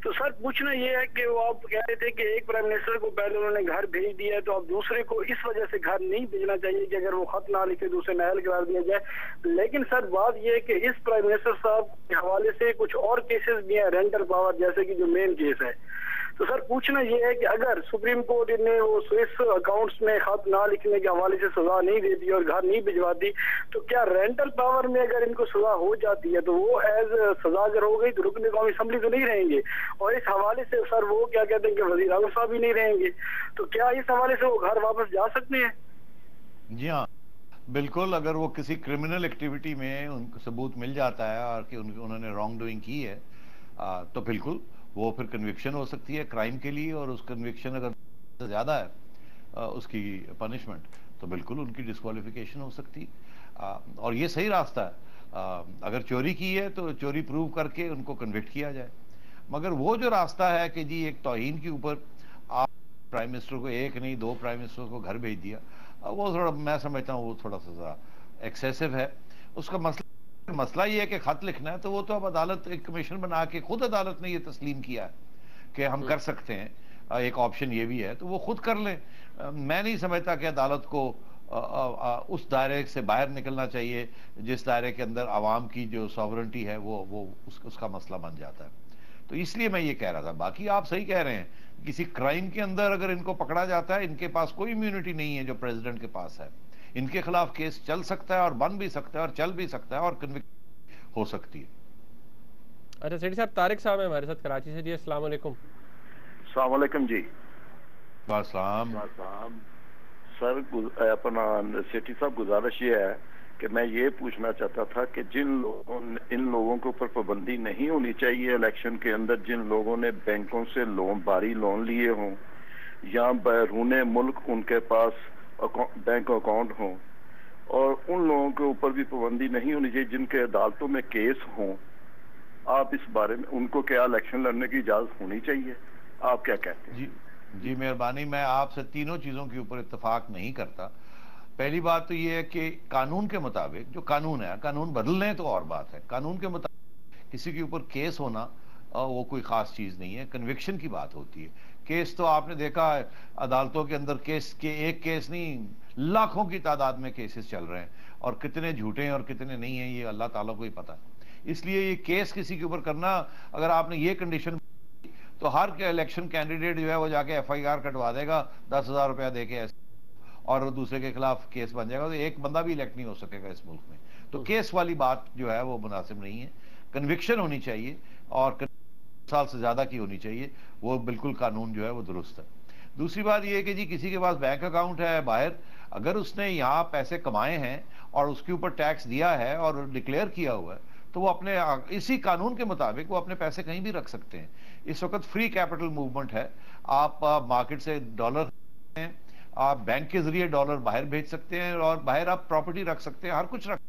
तो सर पूछना ये है कि वो आप कह रहे थे कि एक प्राइम मिनिस्टर को पहले उन्होंने घर भेज दिया है, तो अब दूसरे को इस वजह से घर नहीं भेजना चाहिए कि अगर वो खत ना लिखे तो उसे नाअहल करार दिया जाए। लेकिन सर बात ये है कि इस प्राइम मिनिस्टर साहब के हवाले से कुछ और केसेस भी हैं, रेंटल पावर जैसे कि जो मेन केस है। तो सर पूछना ये है कि अगर सुप्रीम कोर्ट ने वो स्विस अकाउंट्स में खत ना लिखने के हवाले से सजा नहीं देती और घर नहीं भिजवाती, तो क्या रेंटल पावर में अगर इनको सजा हो जाती है तो वो एज सजा अगर हो गई तो रुकन कौमी असम्बली तो नहीं रहेंगे, और इस हवाले से सर वो क्या कहते हैं कि वजीर आजम साहब भी नहीं रहेंगे, तो क्या इस हवाले से वो घर वापस जा सकते हैं? जी हाँ, बिल्कुल। अगर वो किसी क्रिमिनल एक्टिविटी में उनको सबूत मिल जाता है और कि उन्होंने रॉन्ग डूइंग की है, तो बिल्कुल वो फिर कन्विक्शन हो सकती है क्राइम के लिए, और उस कन्विक्शन अगर ज़्यादा है उसकी पनिशमेंट, तो बिल्कुल उनकी डिस्क्वालिफिकेशन हो सकती है। और ये सही रास्ता है। अगर चोरी की है तो चोरी प्रूव करके उनको कन्विक्ट किया जाए। मगर वो जो रास्ता है कि जी एक तौहीन के ऊपर आप प्राइम मिनिस्टर को, एक नहीं 2 प्राइम मिनिस्टर को घर भेज दिया, वो थोड़ा, मैं समझता हूँ वो थोड़ा सा एक्सेसिव है। उसका मसला ये है कि खत लिखना है तो वो तो अब अदालत एक कमीशन बना के, खुद अदालत ने ये तस्लीम किया है कि हम कर सकते हैं, एक ऑप्शन ये भी है, तो वो खुद कर लें। मैं नहीं समझता कि अदालत को उस दायरे से बाहर निकलना चाहिए जिस दायरे के अंदर आवाम की जो सॉवरेंटी है वो उसका मसला बन जाता है। तो इसलिए मैं ये कह रहा था। बाकी आप सही कह रहे हैं, किसी क्राइम के अंदर अगर इनको पकड़ा जाता है, इनके पास कोई इम्यूनिटी नहीं है जो प्रेसिडेंट के पास है। इनके खिलाफ केस चल सकता है और बन भी सकता है और चल भी सकता है और कन्विक्शन हो सकती है। अच्छा सेठी साहब, तारिक साहब है हमारे साथ कराची से। जी अस्सलाम वालेकुम। अस्सलाम वालेकुम जी। वालेकुम सर अपना सेठी साहब, गुजारिश ये है कि मैं ये पूछना चाहता था कि इन लोगों के ऊपर पाबंदी नहीं होनी चाहिए इलेक्शन के अंदर, जिन लोगों ने बैंकों से भारी लोन लिए हों या बैरून मुल्क उनके पास बैंक अकाउंट हों, और उन लोगों के ऊपर भी पाबंदी नहीं होनी चाहिए जिनके अदालतों में केस हों। आप इस बारे में, उनको क्या इलेक्शन लड़ने की इजाजत होनी चाहिए? आप क्या कहते हैं? जी मेहरबानी, मैं आपसे तीनों चीजों के ऊपर इत्तेफाक नहीं करता। पहली बात तो ये है कि कानून के मुताबिक जो कानून है, कानून बदलने तो और बात है, कानून के मुताबिक किसी के ऊपर केस होना वो कोई खास चीज नहीं है, कन्विक्शन की बात होती है। केस तो आपने देखा है अदालतों के अंदर, केस के एक केस नहीं लाखों की तादाद में केसेस चल रहे हैं, और कितने झूठे हैं और कितने नहीं हैं ये अल्लाह ताला को ही पता है। इसलिए ये केस किसी के ऊपर करना, अगर आपने ये कंडीशन तो हर इलेक्शन कैंडिडेट जो है वो जाके FIR कटवा देगा 10,000 रुपया दे के, और दूसरे के खिलाफ केस बन जाएगा, तो एक बंदा भी इलेक्ट नहीं हो सकेगा इस मुल्क में। तो केस वाली बात जो है वो मुनासिब नहीं है। कन्विक्शन होनी चाहिए, और साल से ज्यादा की होनी चाहिए, वो बिल्कुल कानून जो है वो दुरुस्त है। दूसरी बात यह है कि जी किसी के पास बैंक अकाउंट है बाहर, अगर उसने यहाँ पैसे कमाए हैं और उसके ऊपर टैक्स दिया है और डिक्लेयर किया हुआ है, तो वो अपने इसी कानून के मुताबिक वो अपने पैसे कहीं भी रख सकते हैं। इस वक्त फ्री कैपिटल मूवमेंट है, आप मार्केट से डॉलर, आप बैंक के जरिए डॉलर बाहर भेज सकते हैं, और बाहर आप प्रॉपर्टी रख सकते हैं, हर कुछ रख,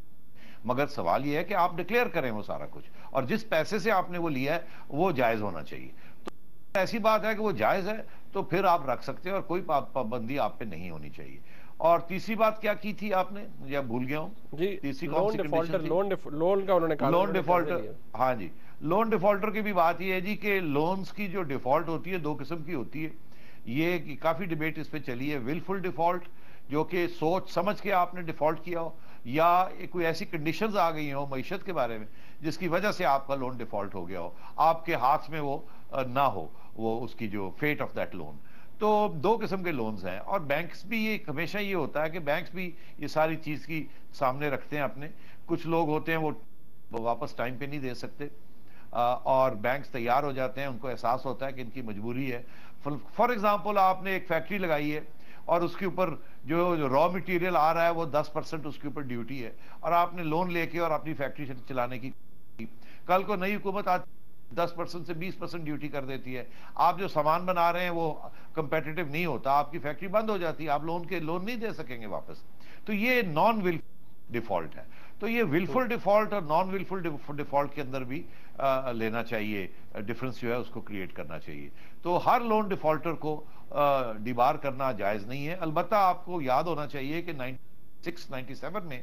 मगर सवाल यह है कि आप डिक्लेयर करें वो सारा कुछ, और जिस पैसे से आपने वो लिया है वो जायज होना चाहिए। तो ऐसी बात है कि वो जायज है तो फिर आप रख सकते हैं, और कोई पाबंदी आप पे नहीं होनी चाहिए। और तीसरी बात क्या की थी आपने, या भूल गया हूं जी, तीसरी कौन सी कंडीशन थी? लोन का उन्होंने कहा, लोन डिफॉल्टर। हाँ जी, लोन डिफॉल्टर की भी बात यह है जी कि लोन्स की जो डिफॉल्ट होती है दो किस्म की होती है। ये काफी डिबेट इस पे चली है। विलफुल डिफॉल्ट, जो कि सोच समझ के आपने डिफॉल्ट किया हो, या कोई ऐसी कंडीशंस आ गई हो मईशत के बारे में जिसकी वजह से आपका लोन डिफॉल्ट हो गया हो, आपके हाथ में वो ना हो वो उसकी जो फेट ऑफ दैट लोन। तो दो किस्म के लोन्स हैं, और बैंक्स भी ये हमेशा ये होता है कि बैंक्स भी ये सारी चीज की सामने रखते हैं अपने। कुछ लोग होते हैं वो वापस टाइम पे नहीं दे सकते, और बैंक्स तैयार हो जाते हैं, उनको एहसास होता है कि इनकी मजबूरी है। फॉर एग्जाम्पल आपने एक फैक्ट्री लगाई है और उसके ऊपर जो रॉ मटेरियल आ रहा है वो 10% उसके ऊपर ड्यूटी है, और आपने लोन लेके और अपनी फैक्ट्री चलाने की, कल को नई हुकूमत आती 10% से 20% ड्यूटी कर देती है, आप जो सामान बना रहे हैं वो कंपेटिटिव नहीं होता, आपकी फैक्ट्री बंद हो जाती है, आप लोन नहीं दे सकेंगे वापस। तो ये नॉन विल डिफॉल्ट है। तो ये विलफुल डिफॉल्ट और नॉन विलफुल डिफॉल्ट के अंदर भी लेना चाहिए, डिफरेंस जो है उसको क्रिएट करना चाहिए। तो हर लोन डिफॉल्टर को डिबार करना जायज नहीं है। अलबत्ता आपको याद होना चाहिए कि 96-97 में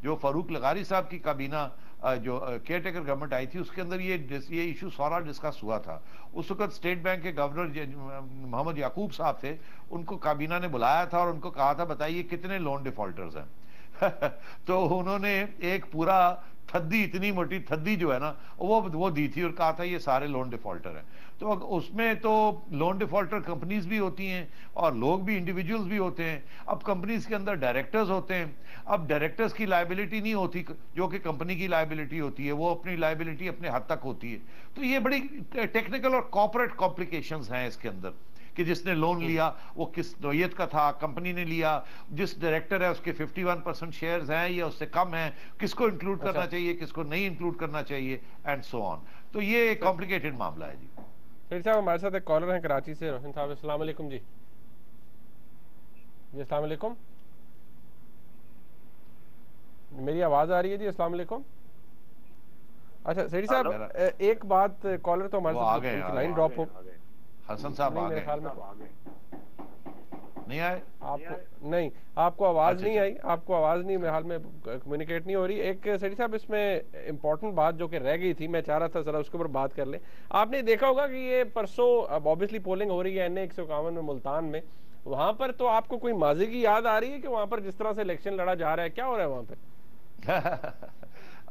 जो फारूक लगारी साहब की काबीना जो केयरटेकर गवर्नमेंट आई थी, उसके अंदर ये इशू सारा डिस्कस हुआ था। उस वक्त स्टेट बैंक के गवर्नर मोहम्मद याकूब साहब थे, उनको काबीना ने बुलाया था और उनको कहा था बताइए कितने लोन डिफॉल्टर्स हैं। तो उन्होंने एक पूरा थद्दी, इतनी मोटी थद्दी जो है ना वो दी थी और कहा था ये सारे लोन डिफॉल्टर हैं। तो उसमें तो लोन डिफॉल्टर कंपनीज भी होती हैं और लोग भी, इंडिविजुअल्स भी होते हैं। अब कंपनीज के अंदर डायरेक्टर्स होते हैं, अब डायरेक्टर्स की लायबिलिटी नहीं होती जो कि कंपनी की लायबिलिटी होती है, वो अपनी लायबिलिटी अपने हद तक होती है। तो ये बड़ी टेक्निकल और कॉर्पोरेट कॉम्प्लिकेशंस हैं इसके अंदर, कि जिसने लोन लिया वो किस नौयत का था, कंपनी ने लिया, जिस डायरेक्टर है उसके 51% शेयर्स हैं या उससे कम हैं, किसको इंक्लूड करना चाहिए, किसको नहीं इंक्लूड करना चाहिए, एंड सो ऑन। तो ये एक कॉम्प्लिकेटेड मामला है जी। फिर साहब हमारे साथ एक कॉलर हैं कराची से, रोशन साहब, अस्सलाम वालेकुम जी। जी अस्सलाम वालेकुम, मेरी आवाज आ रही है जी? अस्सलाम वालेकुम। अच्छा सेठी साहब, एक बात, कॉलर तो हमारे साथ लाइन ड्रॉप हो, हसन साहब आ गए, नहीं आए आपको? नहीं, आपको आवाज नहीं आई, आपको आवाज नहीं मेरे हाल में कम्युनिकेट नहीं हो रही। एक सेठी साहब इसमें इंपॉर्टेंट बात जो कि रह गई थी, मैं चाह रहा था जरा उसके ऊपर बात कर लें। आपने देखा होगा कि ये परसों अब ऑब्वियसली पोलिंग हो रही है NA 151 में मुल्तान में, वहां पर तो आपको कोई माजी की याद आ रही है कि वहां पर जिस तरह से इलेक्शन लड़ा जा रहा है, क्या हो रहा है वहां पर?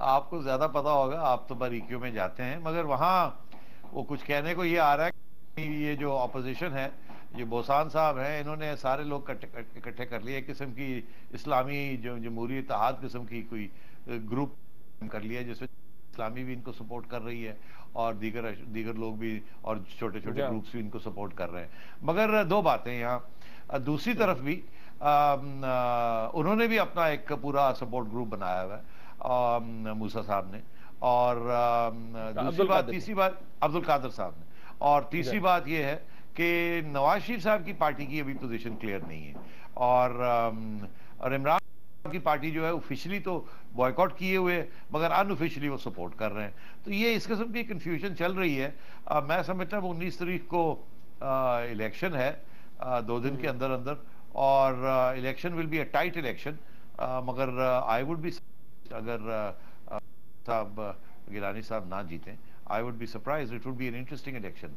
आपको ज्यादा पता होगा, आप तो बारीकियों में जाते हैं, मगर वहां वो कुछ कहने को ये आ रहा है कि ये जो ऑपोजिशन है, ये बोसान साहब हैं, इन्होंने सारे लोग इकट्ठे कर लिए, एक किस्म की इस्लामी जो जमहूरी इत्तेहाद किस्म की कोई ग्रुप कर लिया, जिसमें इस्लामी भी इनको सपोर्ट कर रही है और दीगर लोग भी और छोटे छोटे ग्रुप्स भी इनको सपोर्ट कर रहे हैं। मगर दो बातें यहाँ, दूसरी तरफ भी उन्होंने भी अपना एक पूरा सपोर्ट ग्रुप बनाया हुआ है मूसा साहब ने, और तीसरी बात अब्दुल कादर साहब ने, और तीसरी बात यह है कि नवाज शरीफ साहब की पार्टी की अभी पोजीशन क्लियर नहीं है, और इमरान की पार्टी जो है ऑफिशियली तो बॉयकॉट किए हुए मगर अनऑफिशियली वो सपोर्ट कर रहे हैं। तो ये इस किस्म की कंफ्यूजन चल रही है। मैं समझता हूँ 19 तारीख को इलेक्शन है, 2 दिन के अंदर अंदर, और election will be a tight election, मगर आई वुड बी, अगर साहब गिलानी साहब ना जीतें, I would be surprised, it would be an interesting election.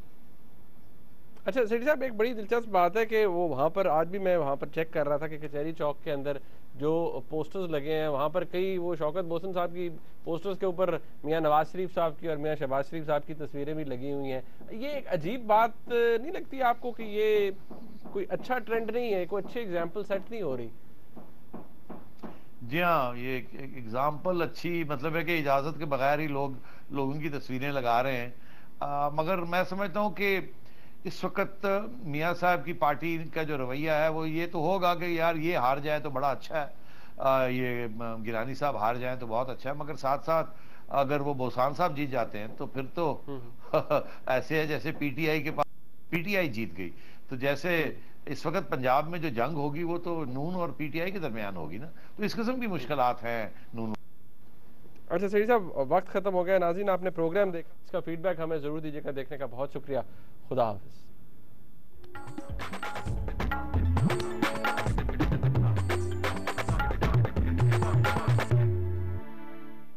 अच्छा सेठी साहब, एक बड़ी दिलचस्प बात है कि वो वहाँ पर, आज भी मैं वहाँ पर चेक कर रहा था कि कचहरी चौक के अंदर जो पोस्टर्स लगे हैं वहाँ पर कई वो शौकत मोहसिन साहब की पोस्टर्स के ऊपर मियाँ नवाज शरीफ साहब की और मियाँ शहबाज शरीफ साहब की तस्वीरें भी लगी हुई हैं। ये एक अजीब बात नहीं लगती आपको कि ये कोई अच्छा ट्रेंड नहीं है, कोई अच्छी एग्जाम्पल सेट नहीं हो रही? जी हाँ, ये एग्जाम्पल अच्छी, मतलब है कि इजाज़त के बगैर ही लोगों की तस्वीरें लगा रहे हैं। मगर मैं समझता हूँ कि इस वक्त मियाँ साहब की पार्टी का जो रवैया है वो ये तो होगा कि यार ये हार जाए तो बड़ा अच्छा है, ये गिलानी साहब हार जाए तो बहुत अच्छा है, मगर साथ साथ अगर वो बोसान साहब जीत जाते हैं तो फिर तो ऐसे है जैसे पीटीआई के पास पीटीआई जीत गई। तो जैसे इस वक्त पंजाब में जो जंग होगी वो तो नून और पीटीआई के दरमियान होगी ना, तो इस किस्म की मुश्किलात हैं नून। अच्छा सही साहब, वक्त खत्म हो गया। नाज़रीन, आपने प्रोग्राम देखा, इसका फीडबैक हमें जरूर दीजिएगा। देखने का बहुत शुक्रिया। खुदा हाफिज।